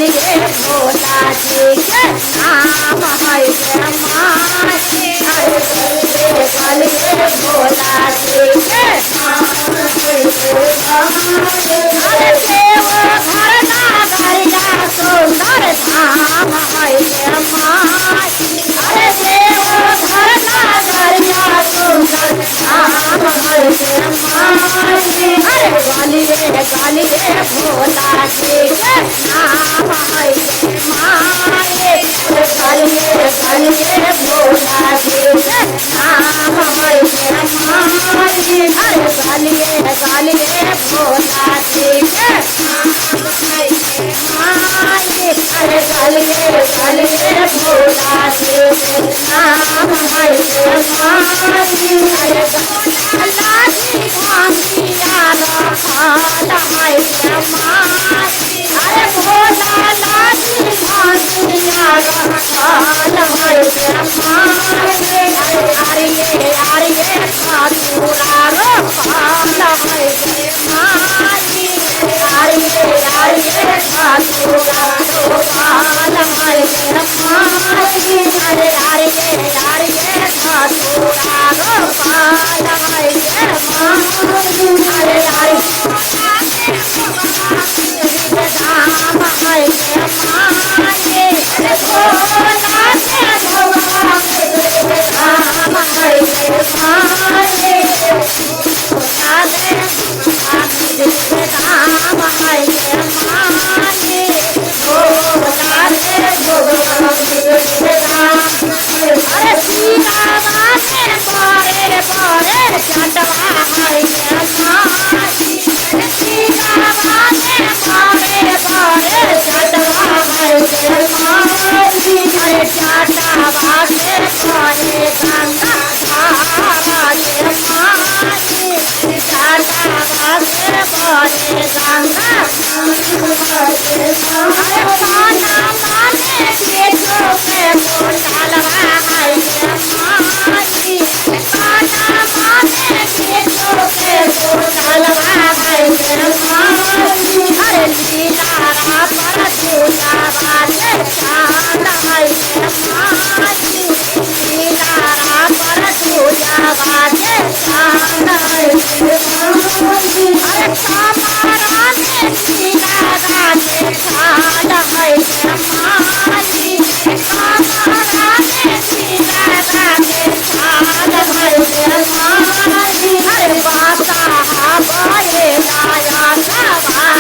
गाली रे भोला जी के नाम है रे माई। अरे गाली रे भोला जी के नाम है रे माई। अरे देव घर नागरिया सुंदर धाम है रे माई। अरे देव घर नागरिया सुंदर धाम है रे माई। अरे गाली रे भोला जी के नाम है रे माई। गाली रे भोला जी के नाम है रे माई। अरे गाली रे भोला जी के नाम है रे माई। अरे गाली रे भोला जी के नाम है रे माई। अरे भोला जी भांगिया रखाल है रे माई। अरे भोला जी भांगिया रखाल है रे माई। अरे खातूरा रखाल है रे माई। अरे खातूरा रखाल है रे माई। अरे खातूरा रखाल है रे माई। अरे धाम है रे माई। अरे भोला के भगवान धाम है रे माई। भोला के धाम है रे माई। भोला के भगवान धाम। अरे सीतावा के बड़े बड़े चटवा है रे माई। अरे सीतावा के बड़े बड़े चटवा है रे माई। अरे चटवा के बड़े गंगा धारा रे माई। चटवा के बड़े गंगा रे माई। अरे काना माने बेटो के बोलवा है रे माई। काना माने बेटो के बोलवा है रे माई। अरे लीला पर पूजा बाजे चाल है रे माई। लीला पर पूजा बाजे चाल है रे माई। अरे कमरा में लीला गाजे चाल है रे माई। कमरा में लीला गाजे चाल है रे माई। अरे बाता बाए लाया सवार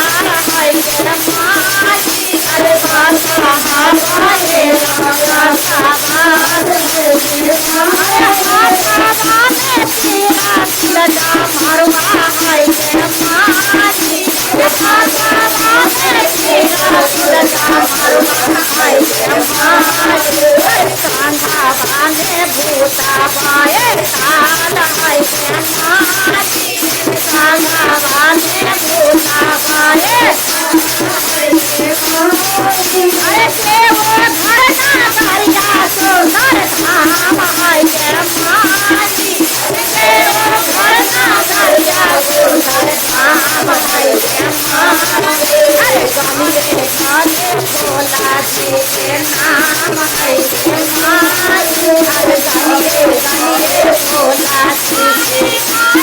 है रे माई। अरे बाता बाए लाया सवार है रे माई। बाता में तेरा लगा मरवा है रे माई। बाता में तेरा लगा मरवा है रे माई। कांधा बाने भूता बाए काल है रे माई। कांधा बाने भूता बाए अरे देव घर नागरिया सुंदर धाम है रे माई। देव घर नागरिया सुंदर धाम है रे माई। अरे गाली रे भोला जी के नाम है रे माई। अरे गाली रे भोला जी के